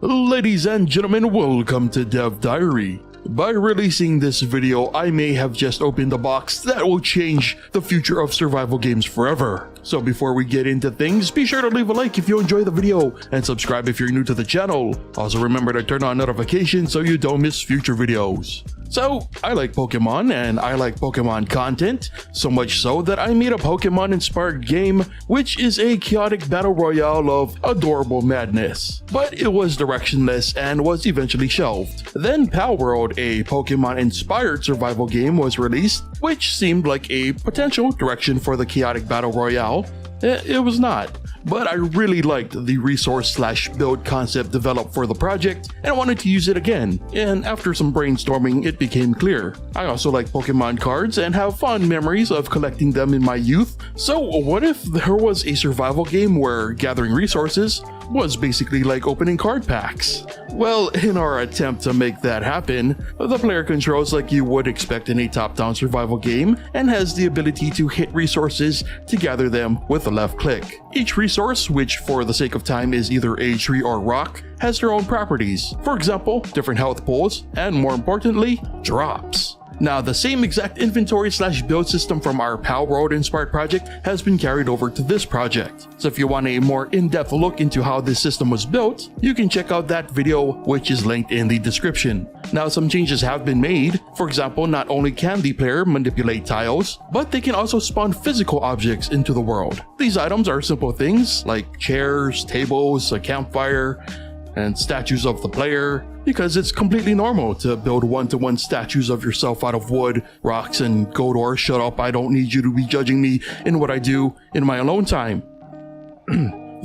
Ladies and gentlemen, welcome to Dev Diary. By releasing this video, I may have just opened a box that will change the future of survival games forever. So before we get into things, be sure to leave a like if you enjoy the video and subscribe if you're new to the channel. Also remember to turn on notifications so you don't miss future videos. So, I like Pokemon and I like Pokemon content, so much so that I made a Pokemon-inspired game which is a chaotic battle royale of adorable madness. But it was directionless and was eventually shelved. Then Palworld, a Pokemon-inspired survival game, was released, which seemed like a potential direction for the chaotic battle royale. It was not. But I really liked the resource/build concept developed for the project and wanted to use it again, and after some brainstorming it became clear. I also like Pokemon cards and have fond memories of collecting them in my youth, so what if there was a survival game where gathering resources was basically like opening card packs? Well, in our attempt to make that happen, the player controls like you would expect in a top-down survival game and has the ability to hit resources to gather them with a left click. Each resource, which for the sake of time is either a tree or rock, has their own properties. For example, different health pools, and more importantly, drops. Now, the same exact inventory/build system from our Palworld inspired project has been carried over to this project. So if you want a more in-depth look into how this system was built, you can check out that video, which is linked in the description. Now, some changes have been made. For example, not only can the player manipulate tiles, but they can also spawn physical objects into the world. These items are simple things like chairs, tables, a campfire, and statues of the player, because it's completely normal to build one-to-one statues of yourself out of wood, rocks, and Godor. Shut up, I don't need you to be judging me in what I do in my alone time.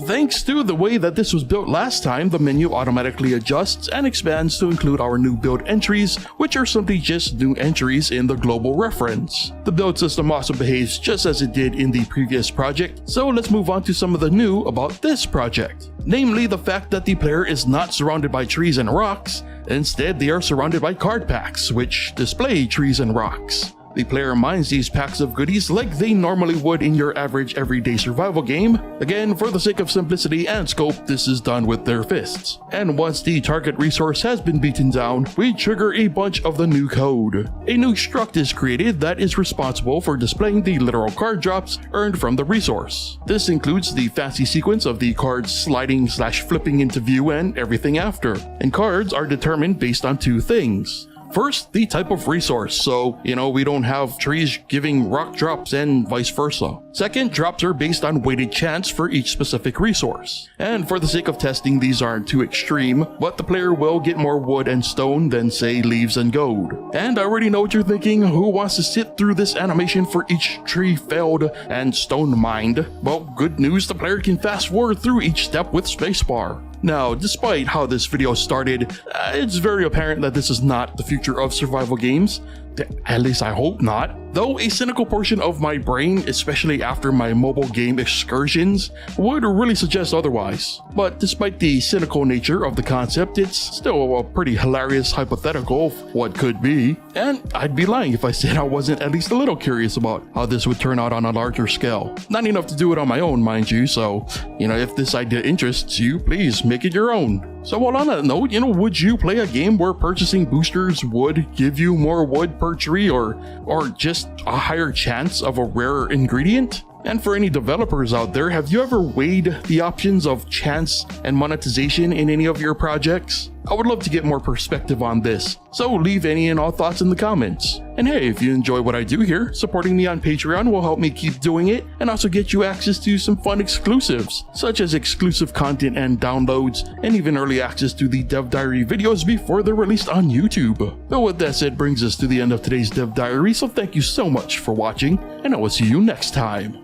Thanks to the way that this was built last time, the menu automatically adjusts and expands to include our new build entries, which are simply just new entries in the global reference. The build system also behaves just as it did in the previous project, so let's move on to some of the new about this project. Namely, the fact that the player is not surrounded by trees and rocks. Instead, they are surrounded by card packs, which display trees and rocks. The player mines these packs of goodies like they normally would in your average everyday survival game. Again, for the sake of simplicity and scope, this is done with their fists. And once the target resource has been beaten down, we trigger a bunch of the new code. A new struct is created that is responsible for displaying the literal card drops earned from the resource. This includes the fancy sequence of the cards sliding/flipping into view and everything after. And cards are determined based on two things. First, the type of resource, so, we don't have trees giving rock drops and vice versa. Second, drops are based on weighted chance for each specific resource. And for the sake of testing, these aren't too extreme, but the player will get more wood and stone than, say, leaves and gold. And I already know what you're thinking, who wants to sit through this animation for each tree felled and stone mined? Well, good news, the player can fast forward through each step with spacebar. Now, despite how this video started, it's very apparent that this is not the future of survival games. At least I hope not. Though a cynical portion of my brain, especially after my mobile game excursions, would really suggest otherwise. But despite the cynical nature of the concept, it's still a pretty hilarious hypothetical of what could be. And I'd be lying if I said I wasn't at least a little curious about how this would turn out on a larger scale. Not enough to do it on my own, mind you, so, if this idea interests you, please make it your own. So while on that note, would you play a game where purchasing boosters would give you more wood per tree or just a higher chance of a rarer ingredient? And for any developers out there, have you ever weighed the options of chance and monetization in any of your projects? I would love to get more perspective on this, so leave any and all thoughts in the comments. And hey, if you enjoy what I do here, supporting me on Patreon will help me keep doing it and also get you access to some fun exclusives, such as exclusive content and downloads, and even early access to the Dev Diary videos before they're released on YouTube. But with that said, brings us to the end of today's Dev Diary, so thank you so much for watching, and I will see you next time.